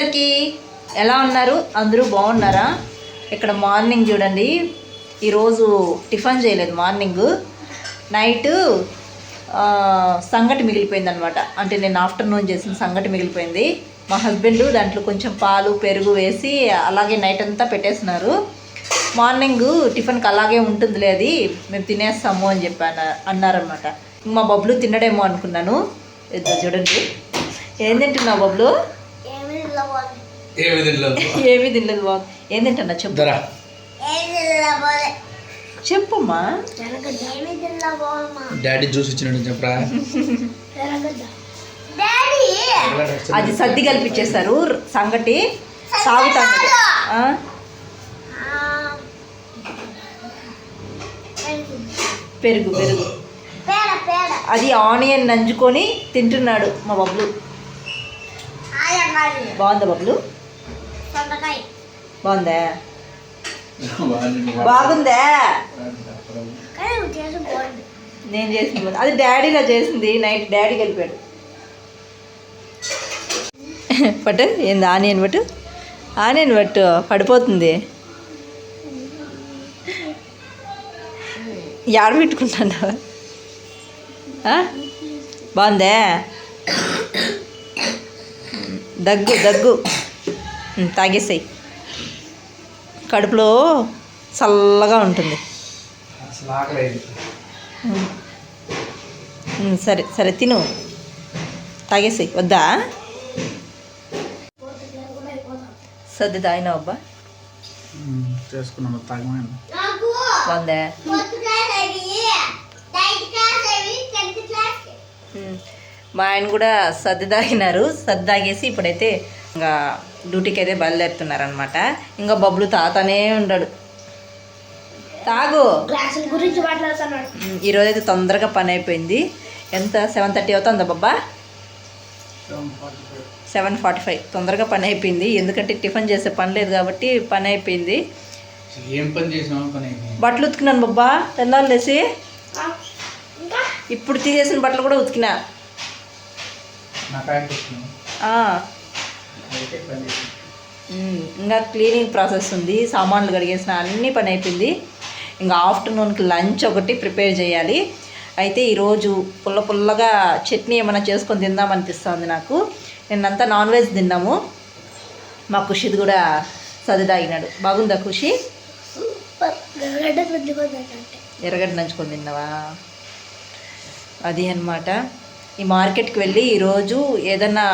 అందరికీ ఎలా ఉన్నారు? అందరూ బాగున్నారా? ఇక్కడ మార్నింగ్ చూడండి, ఈరోజు టిఫిన్ చేయలేదు. మార్నింగ్ నైట్ సంగటి మిగిలిపోయింది అనమాట. అంటే నేను ఆఫ్టర్నూన్ చేసిన సంగటి మిగిలిపోయింది. మా హస్బెండ్ దాంట్లో కొంచెం పాలు పెరుగు వేసి అలాగే నైట్ అంతా పెట్టేస్తున్నారు. మార్నింగ్ టిఫిన్కి అలాగే ఉంటుందిలే, అది మేము తినేస్తాము అని చెప్పాను అన్నారనమాట. మా బబ్లు తినడేమో అనుకున్నాను. చూడండి, ఏం తింటున్నావు బబ్లు? ఏమి తినలేదు బాబు. ఏం తింటున్నా చెప్పు, చెప్పమ్మా. డాడీ జ్యూస్ ఇచ్చినట్టు చెప్పరా. అది సర్ది కల్పించేస్తారు, సంగటి తాగుతాను. పెరుగు పెరుగు అది ఆనియన్ నంచుకొని తింటున్నాడు మా బబ్లు. బాగుందా బబ్లు? బాగుందా? బాగుందా? నేను చేసింది అది డాడీగా చేసింది. నైట్ డాడీ కలిపాడు. పట్టు, ఏంది ఆనియన్ పట్టు, ఆనియన్ పట్టు, పడిపోతుంది. యాడ పెట్టుకుంటాను. బాగుందా? దగ్గు దగ్గు తాగేసాయి, కడుపులో చల్లగా ఉంటుంది. సరే సరే తిను, తాగేసాయి. వద్దా? సర్ది తాగినావు అబ్బా? బాగుందా? మా ఆయన కూడా సర్ది తాగినారు. సర్ది తాగేసి ఇప్పుడైతే ఇంకా డ్యూటీకి అయితే బయలుదేరుతున్నారనమాట. ఇంకా బబ్లు తాతనే ఉండడు. తాగు గురించి మాట్లాడుతున్నాడు. ఈరోజైతే తొందరగా పని అయిపోయింది. ఎంత 7:30 అవుతుందా బాబా? 7:45. తొందరగా పని అయిపోయింది, ఎందుకంటే టిఫిన్ చేసే పని లేదు కాబట్టి పని అయిపోయింది. ఏం పని చేసినా పని అయిపోయింది. బట్టలు ఉతికినాను బాబా, తెల్లాలేసి. ఇప్పుడు తీసేసిన బట్టలు కూడా ఉతికినా. ఇంకా క్లీనింగ్ ప్రాసెస్ ఉంది, సామాన్లు కడిగేసిన, అన్నీ పని అయిపోయింది. ఇంకా ఆఫ్టర్నూన్కి లంచ్ ఒకటి ప్రిపేర్ చేయాలి. అయితే ఈరోజు పుల్లగా చట్నీ ఏమైనా చేసుకొని తిందామనిపిస్తుంది నాకు. నిన్నంతా నాన్ వెజ్ తిన్నాము. మా ఖుషిది కూడా సది తాగినాడు. బాగుందా ఖుషి? ఎర్రగడ్డ నంచుకొని తిన్నావా? అది అన్నమాట. ఈ మార్కెట్కి వెళ్ళి ఈరోజు ఏదన్నా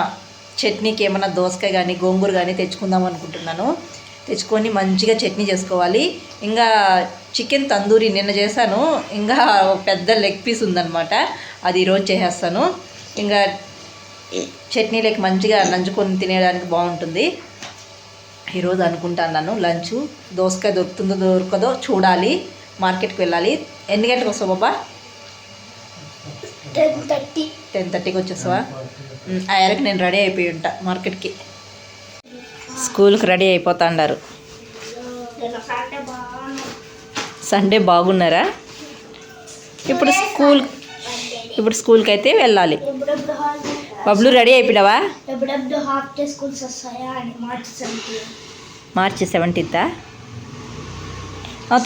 చట్నీకి ఏమన్నా దోసకాయ కానీ గోంగూర కానీ తెచ్చుకుందాం అనుకుంటున్నాను. తెచ్చుకొని మంచిగా చట్నీ చేసుకోవాలి. ఇంకా చికెన్ తందూరి నిన్న చేశాను, ఇంకా పెద్ద లెగ్ పీస్ ఉందన్నమాట, అది ఈరోజు చేసేస్తాను. ఇంకా చట్నీలోకి మంచిగా నంచుకొని తినేయడానికి బాగుంటుంది. ఈరోజు అనుకుంటున్నాను లంచ్. దోసకాయ దొరుకుతుందో దొరకదో చూడాలి. మార్కెట్కి వెళ్ళాలి. ఎన్ని గంటలకు వస్తావు బాబా? 10:30కి వచ్చేస్తావా? ఆ ఎరకు నేను రెడీ అయిపోయి ఉంటా మార్కెట్కి. స్కూల్కి రెడీ అయిపోతా అన్నారు. సండే బాగున్నారా? ఇప్పుడు స్కూల్కి అయితే వెళ్ళాలి. బబ్లు రెడీ అయిపోయినావా? మార్చి 17th.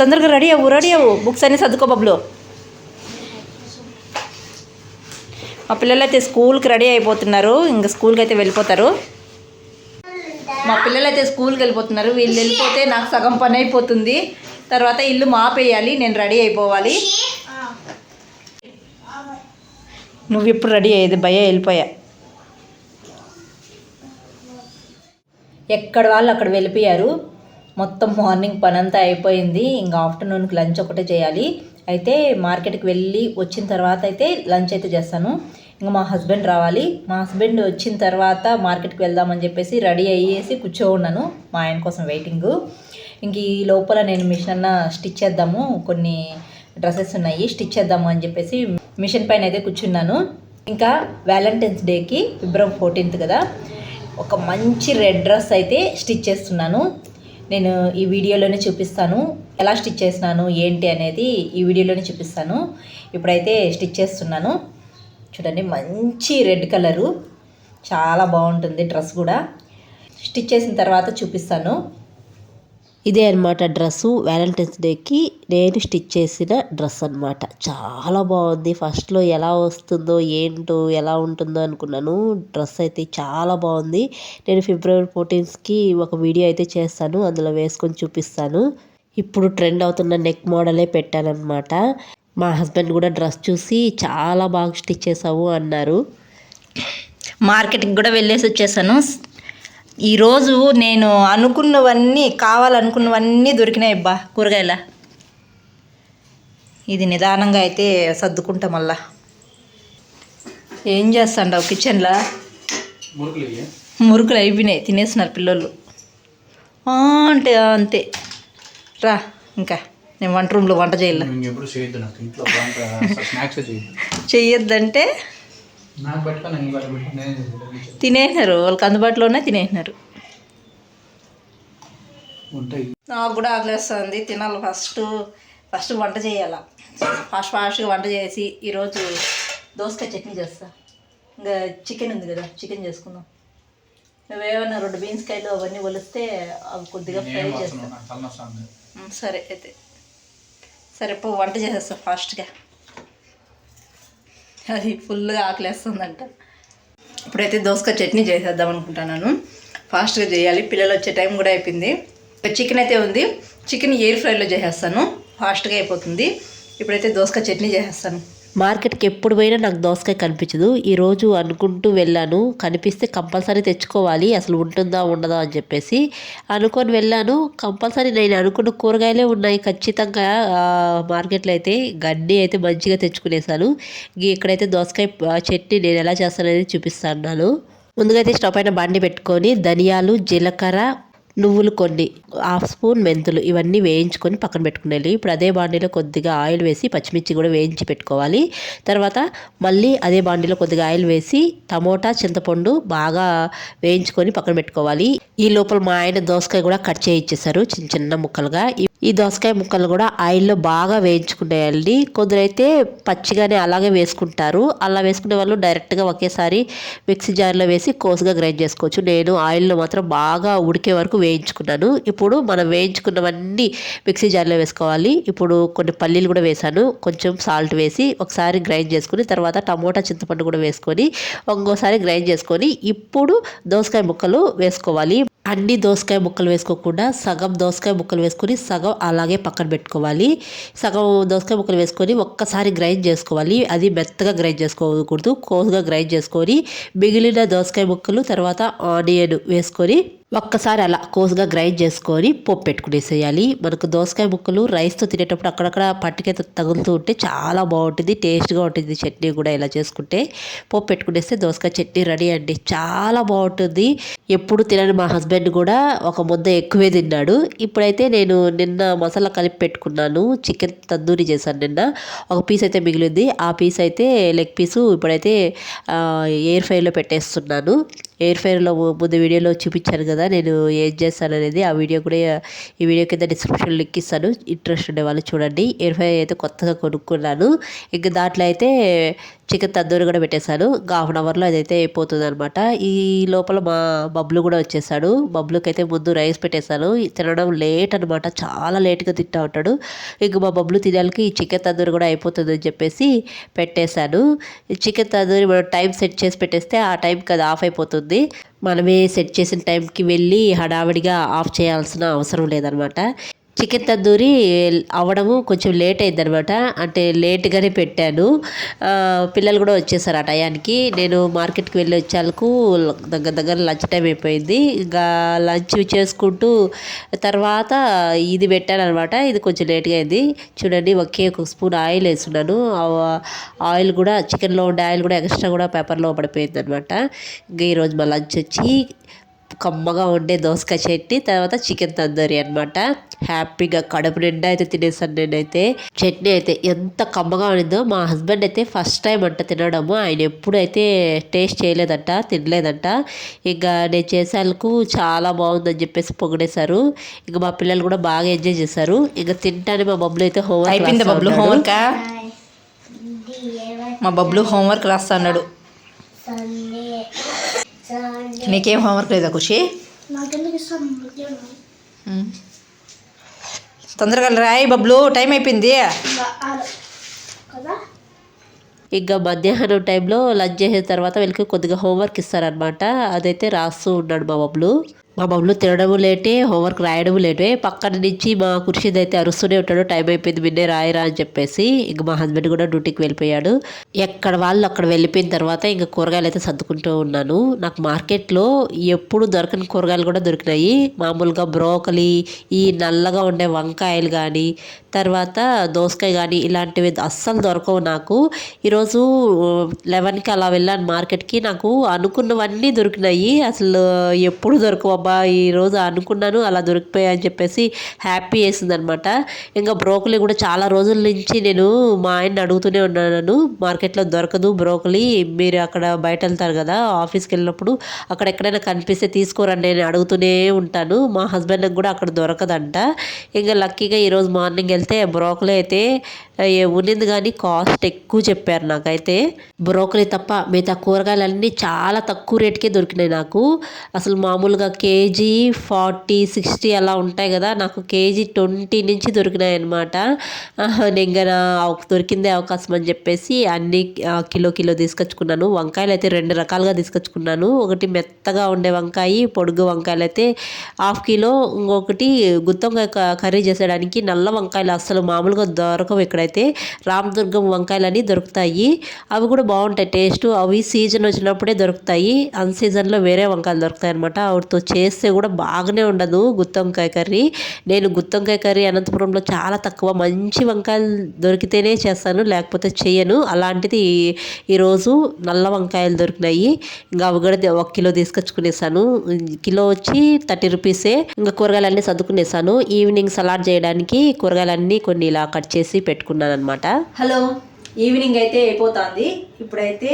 తొందరగా రెడీ అవ్వు. బుక్స్ అన్నీ సర్దుకో బబ్లు. మా పిల్లలు అయితే స్కూల్కి రెడీ అయిపోతున్నారు. ఇంకా స్కూల్కి అయితే వెళ్ళిపోతారు. వీళ్ళు వెళ్ళిపోతే నాకు సగం పని అయిపోతుంది. తర్వాత ఇల్లు మాపేయాలి, నేను రెడీ అయిపోవాలి. నువ్వు ఎప్పుడు రెడీ అయ్యేది? భయ వెళ్ళిపోయా. ఎక్కడ వాళ్ళు అక్కడ వెళ్ళిపోయారు. మొత్తం మార్నింగ్ పని అంతా అయిపోయింది. ఇంకా ఆఫ్టర్నూన్కి లంచ్ ఒకటే చేయాలి. అయితే మార్కెట్కి వెళ్ళి వచ్చిన తర్వాత అయితే లంచ్ అయితే చేస్తాను. ఇంకా మా హస్బెండ్ రావాలి. మా హస్బెండ్ వచ్చిన తర్వాత మార్కెట్కి వెళ్దామని చెప్పేసి రెడీ అయ్యేసి కూర్చోన్నాను, మా ఆయన కోసం వెయిటింగు. ఇంక ఈ లోపల నేను మిషన్ అన్న స్టిచ్ చేద్దాము, కొన్ని డ్రెస్సెస్ ఉన్నాయి స్టిచ్ చేద్దాము అని చెప్పేసి మిషన్ పైన అయితే కూర్చున్నాను. ఇంకా వ్యాలంటైన్స్ డేకి February 14th కదా, ఒక మంచి రెడ్ డ్రెస్ అయితే స్టిచ్ చేస్తున్నాను. నేను ఈ వీడియోలోనే చూపిస్తాను ఎలా స్టిచ్ చేస్తున్నాను ఏంటి అనేది, ఈ వీడియోలోనే చూపిస్తాను. ఇప్పుడైతే స్టిచ్ చేస్తున్నాను. చూడండి, మంచి రెడ్ కలరు, చాలా బాగుంటుంది డ్రెస్ కూడా. స్టిచ్ చేసిన తర్వాత చూపిస్తాను. ఇదే అనమాట డ్రెస్సు, వ్యాలంటైన్స్ డేకి నేను స్టిచ్ చేసిన డ్రెస్ అనమాట. చాలా బాగుంది. ఫస్ట్లో ఎలా వస్తుందో ఏంటో ఎలా ఉంటుందో అనుకున్నాను. డ్రెస్ అయితే చాలా బాగుంది. నేను ఫిబ్రవరి 14కి ఒక వీడియో అయితే చేస్తాను, అందులో వేసుకొని చూపిస్తాను. ఇప్పుడు ట్రెండ్ అవుతున్న నెక్ మోడలే పెట్టానమాట. మా హస్బెండ్ కూడా డ్రెస్ చూసి చాలా బాగా స్టిచ్ చేసావు అన్నారు. మార్కెట్కి కూడా వెళ్ళేసి వచ్చేసాను. ఈరోజు నేను అనుకున్నవన్నీ, కావాలనుకున్నవన్నీ దొరికినాయి అబ్బా కూరగాయల. ఇది నిదానంగా అయితే సర్దుకుంటా. మళ్ళా ఏం చేస్తాండావు కిచెన్లో? మురుకులు అయిపోయినాయి, తినేస్తున్నారు పిల్లలు. అంటే అంతే రా, ఇంకా నేను వంట రూమ్లో వంట చేయాలి. చెయ్యొద్దంటే తినేసినారు, వాళ్ళకి అందుబాటులోనే తినేసినారు. నాకు కూడా ఆకలిస్తుంది, తినాలి. ఫస్ట్ వంట చేయాల. ఫాస్ట్గా వంట చేసి ఈరోజు దోసకాయ చట్నీ చేస్తా. ఇంకా చికెన్ ఉంది కదా, చికెన్ చేసుకుందాం. నువ్వేమన్నా 2 బీన్స్కాయలు అవన్నీ ఒలిస్తే అవి కొద్దిగా ఫ్రై చేస్తాను. సరే అయితే సరే, వంట చేసేస్తా ఫాస్ట్గా. అది ఫుల్గా ఆకలేస్తుందంట. ఇప్పుడైతే దోసకాయ చట్నీ చేసేద్దాం అనుకుంటున్నాను. ఫాస్ట్గా చేయాలి, పిల్లలు వచ్చే టైం కూడా అయిపోయింది. చికెన్ అయితే ఉంది, చికెన్ ఎయిర్ ఫ్రైలో చేసేస్తాను, ఫాస్ట్గా అయిపోతుంది. ఇప్పుడైతే దోసకాయ చట్నీ చేసేస్తాను. మార్కెట్కి ఎప్పుడు పోయినా నాకు దోసకాయ కనిపించదు. ఈరోజు అనుకుంటూ వెళ్ళాను, కనిపిస్తే కంపల్సరీ తెచ్చుకోవాలి, అసలు ఉంటుందా ఉండదా అని చెప్పేసి అనుకొని వెళ్ళాను. కంపల్సరీ నేను అనుకున్న కూరగాయలే ఉన్నాయి ఖచ్చితంగా. మార్కెట్లో అయితే గడ్డి అయితే మంచిగా తెచ్చుకునేసాను. ఇక్కడైతే దోసకాయ చట్నీ నేను ఎలా చేస్తాననేది చూపిస్తాను. ముందుగా అయితే స్టవ్ పైన బండి పెట్టుకొని ధనియాలు, జీలకర్ర, నువ్వులు కొన్ని, 1/2 స్పూన్ మెంతులు ఇవన్నీ వేయించుకొని పక్కన పెట్టుకునేది. ఇప్పుడు అదే బాండీలో కొద్దిగా ఆయిల్ వేసి పచ్చిమిర్చి కూడా వేయించి పెట్టుకోవాలి. తర్వాత మళ్ళీ అదే బాండీలో కొద్దిగా ఆయిల్ వేసి టమోటా, చింతపండు బాగా వేయించుకొని పక్కన పెట్టుకోవాలి. ఈ లోపల మా ఆయన దోసకాయ కూడా కట్ చేయి ఇచ్చేసారు చిన్న చిన్న ముక్కలుగా. ఈ దోసకాయ ముక్కలు కూడా ఆయిల్లో బాగా వేయించుకునేయాలి. కొందరైతే పచ్చిగానే అలాగే వేసుకుంటారు. అలా వేసుకునే వాళ్ళు డైరెక్ట్గా ఒకేసారి మిక్సీ జార్లో వేసి కోసుగా గ్రైండ్ చేసుకోవచ్చు. నేను ఆయిల్లో మాత్రం బాగా ఉడికే వరకు వేయించుకున్నాను. ఇప్పుడు మనం వేయించుకున్నవన్నీ మిక్సీ జార్లో వేసుకోవాలి. ఇప్పుడు కొన్ని పల్లీలు కూడా వేసాను, కొంచెం సాల్ట్ వేసి ఒకసారి గ్రైండ్ చేసుకుని తర్వాత టమోటా, చింతపండు కూడా వేసుకొని ఇంకోసారి గ్రైండ్ చేసుకొని ఇప్పుడు దోసకాయ ముక్కలు వేసుకోవాలి. అన్ని దోసకాయ ముక్కలు వేసుకోకుండా సగం దోసకాయ ముక్కలు వేసుకొని సగం అలాగే పక్కన పెట్టుకోవాలి. సగం దోసకాయ ముక్కలు వేసుకొని ఒక్కసారి గ్రైండ్ చేసుకోవాలి. అది మెత్తగా గ్రైండ్ చేసుకోకూడదు, కోసుగా గ్రైండ్ చేసుకొని మిగిలిన దోసకాయ ముక్కలు తర్వాత ఆనియన్ వేసుకొని ఒక్కసారి అలా కోసుగా గ్రైండ్ చేసుకొని పోపు పెట్టుకునేసేయాలి. మనకు దోసకాయ ముక్కలు రైస్తో తినేటప్పుడు అక్కడక్కడ పట్టుకైతే తగులుతూ ఉంటే చాలా బాగుంటుంది, టేస్ట్గా ఉంటుంది. చట్నీ కూడా ఇలా చేసుకుంటే పోపు పెట్టుకునేస్తే దోసకాయ చట్నీ రెడీ అండి, చాలా బాగుంటుంది. ఎప్పుడు తినని మా హస్బెండ్ కూడా ఒక ముద్ద ఎక్కువే తిన్నాడు. ఇప్పుడైతే నేను నిన్న మసాలా కలిపి పెట్టుకున్నాను, చికెన్ తందూరి చేశాను నిన్న. ఒక పీస్ అయితే మిగిలింది, ఆ పీస్ అయితే లెగ్ పీసు ఇప్పుడైతే ఎయిర్ ఫ్రైలో పెట్టేస్తున్నాను. ఎయిర్ ఫ్రైలో ముందు వీడియోలో చూపించాను కదా నేను ఏం చేస్తాను అనేది, ఆ వీడియో కూడా ఈ వీడియో కింద డిస్క్రిప్షన్ లింక్ ఇస్తాను, ఇంట్రెస్ట్ ఉండే వాళ్ళు చూడండి. ఎయిర్ ఫ్రై అయితే కొత్తగా కొనుక్కున్నాను. ఇంకా దాంట్లో అయితే చికెన్ తందూరి కూడా పెట్టేశాను. ఇంకా 1/2 అవర్లో అదైతే అయిపోతుంది అనమాట. ఈ లోపల మా బబ్లు కూడా వచ్చేసాడు. బబ్లుకి అయితే ముందు రైస్ పెట్టేశాను. తినడం లేట్ అనమాట, చాలా లేట్గా తింటా ఉంటాడు. ఇంక మా బబ్లు తినాలకి ఈ చికెన్ తందూరి కూడా అయిపోతుంది అని చెప్పేసి పెట్టేశాను. చికెన్ తందూరి మనం టైం సెట్ చేసి పెట్టేస్తే ఆ టైంకి అది ఆఫ్ అయిపోతుంది. మనమే సెట్ చేసిన టైంకి వెళ్ళి హడావిడిగా ఆఫ్ చేయాల్సిన అవసరం లేదనమాట. చికెన్ తందూరి అవ్వడము కొంచెం లేట్ అయిందనమాట, అంటే లేట్గానే పెట్టాను. పిల్లలు కూడా వచ్చేసారు ఆ టయానికి. నేను మార్కెట్కి వెళ్ళి వచ్చేందుకు దగ్గర లంచ్ టైం అయిపోయింది. ఇంకా లంచ్ చేసుకుంటూ తర్వాత ఇది పెట్టాను అనమాట. ఇది కొంచెం లేట్గా అయింది. చూడండి, ఒక స్పూన్ ఆయిల్ వేస్తున్నాను. ఆయిల్ కూడా చికెన్లో ఉండే ఆయిల్ కూడా ఎక్స్ట్రా కూడా పేపర్లో పడిపోయింది అనమాట. ఇంకా ఈరోజు మా లంచ్ వచ్చి కమ్మగా ఉండే దోసకాయ చట్నీ తర్వాత చికెన్ తందూరి అనమాట. హ్యాపీగా కడుపు నిండా అయితే తినేసాను నేనైతే. చట్నీ అయితే ఎంత కమ్మగా ఉండిందో. మా హస్బెండ్ అయితే ఫస్ట్ టైం అంట తినడము, ఆయన ఎప్పుడైతే టేస్ట్ చేయలేదంట, తినలేదంట. ఇంకా నేను చేసేందుకు చాలా బాగుందని చెప్పేసి పొగిడేశారు. ఇంకా మా పిల్లలు కూడా బాగా ఎంజాయ్ చేశారు. ఇంకా తింటానే మా బబ్లు అయితే హోంవర్క్ మా బబ్లు హోంవర్క్ రాస్తా అన్నాడు. నీకేం హోంవర్క్ లేదా ఖుషి? నాకెందుకు ఇస్తాను తొందరగా రాయి బబ్లు, టైం అయిపోయింది. కదా. ఇంకా మధ్యాహ్నం టైంలో లంచ్ చేసిన తర్వాత వీళ్ళకి కొద్దిగా హోంవర్క్ ఇస్తారనమాట. అదైతే రాస్తూ ఉన్నాడు మా బబ్లు తినడము లేటే, హోంవర్క్ రాయడము లేటే. పక్కన నుంచి మా కుర్షీద్ అయితే అరుస్తూనే ఉంటాడు, టైం అయిపోయింది మిన్నే రాయరా అని చెప్పేసి. ఇంక మా హస్బెండ్ కూడా డ్యూటీకి వెళ్ళిపోయాడు. ఎక్కడ వాళ్ళు అక్కడ వెళ్ళిపోయిన తర్వాత ఇంకా కూరగాయలు అయితే సర్దుకుంటూ ఉన్నాను. నాకు మార్కెట్లో ఎప్పుడు దొరకని కూరగాయలు కూడా దొరికినాయి. మామూలుగా బ్రోకలీ, ఈ నల్లగా ఉండే వంకాయలు కానీ, తర్వాత దోసకాయ కానీ ఇలాంటివి అస్సలు దొరకవు నాకు. ఈరోజు 11కి అలా వెళ్ళాను మార్కెట్కి. నాకు అనుకున్నవన్నీ దొరికినాయి. అసలు ఎప్పుడు దొరకవు అబ్బా, ఈరోజు అనుకున్నాను అలా దొరికిపోయాయి అని చెప్పేసి హ్యాపీ వేసింది అనమాట. ఇంకా బ్రోకలీ కూడా చాలా రోజుల నుంచి నేను మా ఆయన్ని అడుగుతూనే ఉన్నాను, మార్కెట్లో దొరకదు బ్రోకలీ, మీరు అక్కడ బయట వెళ్తారు కదా ఆఫీస్కి వెళ్ళినప్పుడు, అక్కడ ఎక్కడైనా కనిపిస్తే తీసుకోరండి నేను అడుగుతూనే ఉంటాను. మా హస్బెండ్కి కూడా అక్కడ దొరకదంట. ఇంకా లక్కీగా ఈరోజు మార్నింగ్ వెళ్తే బ్రోకలీ అయితే ఉన్నింది కానీ కాస్ట్ ఎక్కువ చెప్పారు నాకైతే. బ్రోకలీ తప్ప మిగతా కూరగాయలన్నీ చాలా తక్కువ రేటుకే దొరికినాయి నాకు. అసలు మామూలుగా కేజీ 40-60 అలా ఉంటాయి కదా, నాకు కేజీ 20 నుంచి దొరికినాయి అనమాట. ఇంకా దొరికిందే అవకాశం అని చెప్పేసి అన్ని కిలో తీసుకొచ్చుకున్నాను. వంకాయలు అయితే 2 రకాలుగా తీసుకొచ్చుకున్నాను. ఒకటి మెత్తగా ఉండే వంకాయ, పొడుగు వంకాయలు అయితే 1/2 కిలో, ఇంకొకటి గుత్తొంకాయ కర్రీ చేసేయడానికి నల్ల వంకాయలు అస్సలు మామూలుగా దొరకవు ఇక్కడైతే. రామదుర్గం వంకాయలని దొరుకుతాయి, అవి కూడా బాగుంటాయి టేస్ట్. అవి సీజన్ వచ్చినప్పుడే దొరుకుతాయి, అన్ సీజన్లో వేరే వంకాయలు దొరుకుతాయి అనమాట. వాటితో చేస్తే కూడా బాగానే ఉండదు గుత్తొంకాయ కర్రీ. నేను గుత్తొంకాయ కర్రీ అనంతపురంలో చాలా తక్కువ, మంచి వంకాయలు దొరికితేనే చేస్తాను, లేకపోతే చేయను. అలాంటిది ఈరోజు నల్ల వంకాయలు దొరికినాయి. ఇంకా అవి కూడా 1 కిలో తీసుకొచ్చుకునేసాను. కిలో వచ్చి 30 రూపీసే. ఇంకా కూరగాయలన్నీ సర్దుకునేసాను. ఈవినింగ్ సలాడ్ చేయడానికి కూరగాయలన్నీ కొన్ని ఇలా కట్ చేసి పెట్టుకున్నాను అనమాట. హలో, ఈవినింగ్ అయితే అయిపోతుంది. ఇప్పుడైతే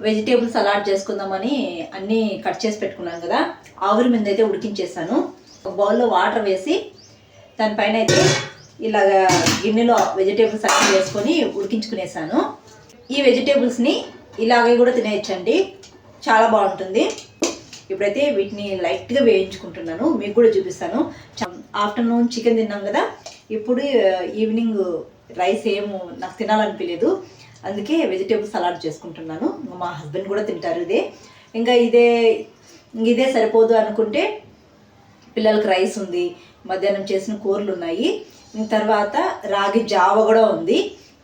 వెజిటేబుల్ సలాడ్ చేసుకుందామని అన్నీ కట్ చేసి పెట్టుకున్నాను కదా, ఆవిరి మీద అయితే ఉడికించేసాను. ఒక బౌల్లో వాటర్ వేసి దానిపైన అయితే ఇలాగ గిన్నెలో వెజిటేబుల్స్ అన్నీ వేసుకొని ఉడికించుకునేసాను. ఈ వెజిటేబుల్స్ని ఇలాగే కూడా తినేయచ్చండి, చాలా బాగుంటుంది. ఇప్పుడైతే వీటిని లైట్గా వేయించుకుంటున్నాను, మీకు కూడా చూపిస్తాను. ఆఫ్టర్నూన్ చికెన్ తిన్నాం కదా, ఇప్పుడు ఈవినింగ్ రైస్ ఏమో నాకు తినాలనిపించలేదు, అందుకే వెజిటేబుల్ సలాడ్ చేసుకుంటున్నాను. మా హస్బెండ్ కూడా తింటారు ఇదే. ఇంకా ఇదే సరిపోదు అనుకుంటే పిల్లలకి రైస్ ఉంది, మధ్యాహ్నం చేసిన కూరలు ఉన్నాయి, తర్వాత రాగి జావ కూడా ఉంది.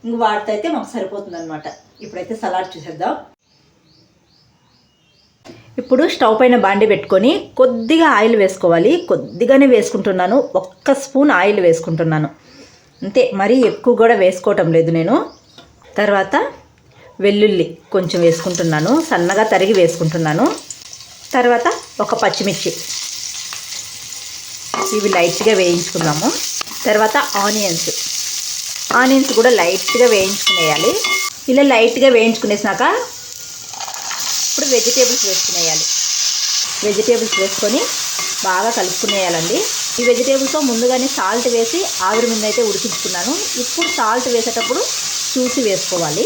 ఇంక వాటితో అయితే మాకు సరిపోతుంది అనమాట. ఇప్పుడైతే సలాడ్ చూసేద్దాం. ఇప్పుడు స్టవ్ పైన బాండి పెట్టుకొని కొద్దిగా ఆయిల్ వేసుకోవాలి. కొద్దిగానే వేసుకుంటున్నాను, 1 స్పూన్ ఆయిల్ వేసుకుంటున్నాను అంతే, మరీ ఎక్కువ కూడా వేసుకోవటం లేదు నేను. తర్వాత వెల్లుల్లి కొంచెం వేసుకుంటున్నాను, సన్నగా తరిగి వేసుకుంటున్నాను. తర్వాత 1 పచ్చిమిర్చి, ఇవి లైట్గా వేయించుకున్నాము. తర్వాత ఆనియన్స్ కూడా లైట్గా వేయించుకునేయాలి. ఇలా లైట్గా వేయించుకునేసినాక ఇప్పుడు వెజిటేబుల్స్ వేసుకొని బాగా కలుపుకునేయాలండి. ఈ వెజిటేబుల్స్తో ముందుగానే సాల్ట్ వేసి ఆవిరి మీద అయితే ఉడికించుకున్నాను. ఇప్పుడు సాల్ట్ వేసేటప్పుడు చూసి వేసుకోవాలి.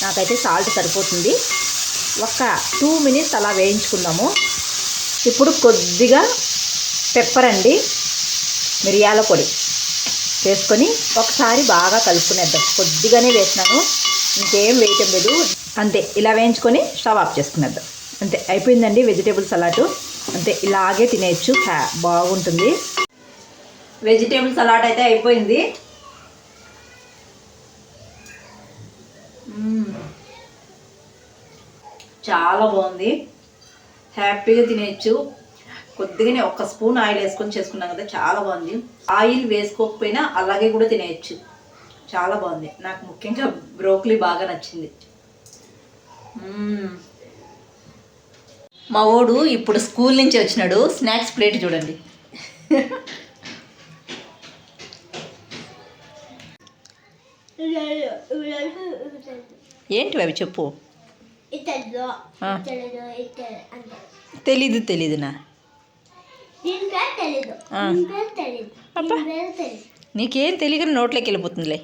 నాకైతే సాల్ట్ సరిపోతుంది. 2 మినిట్స్ అలా వేయించుకుందాము. ఇప్పుడు కొద్దిగా పెప్పర్ అండి, మిరియాల పొడి వేసుకొని ఒకసారి బాగా కలుపుకునేద్దాం. కొద్దిగానే వేసినాను, ఇంకేం వేయటం లేదు, అంతే. ఇలా వేయించుకొని స్టవ్ ఆఫ్ చేసుకునేద్దాం, అంతే. అయిపోయిందండి వెజిటేబుల్ సలాడ్. అంతే, ఇలాగే తినేయచ్చు, బాగుంటుంది. వెజిటేబుల్ సలాడ్ అయితే అయిపోయింది. చాలా బాగుంది, హ్యాపీగా తినేయచ్చు. కొద్దిగానే 1 స్పూన్ ఆయిల్ వేసుకొని చేసుకున్నాం కదా, చాలా బాగుంది. ఆయిల్ వేసుకోకపోయినా అలాగే కూడా తినేయచ్చు, చాలా బాగుంది. నాకు ముఖ్యంగా బ్రోకలీ బాగా నచ్చింది. మా వాడు ఇప్పుడు స్కూల్ నుంచి వచ్చినాడు, స్నాక్స్ ప్లేట్ చూడండి. ఏంటి అవి చెప్పు. తెలీదునా? నీకేం తెలియక నోట్లోకి వెళ్ళిపోతుందిలే.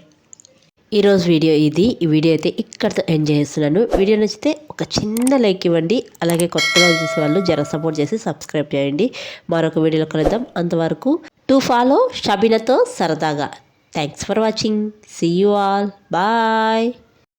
ఈరోజు వీడియో ఇది. ఈ వీడియో అయితే ఇక్కడితో ఎంజాయ్ చేస్తున్నాను. వీడియో నచ్చితే ఒక చిన్న లైక్ ఇవ్వండి. అలాగే కొత్తగా చూసే వాళ్ళు జర సపోర్ట్ చేసి సబ్స్క్రైబ్ చేయండి. మరొక వీడియోలో కలుద్దాం. అంతవరకు టు ఫాలో షబీనాతో సరదాగా. Thanks for watching. See you all. Bye.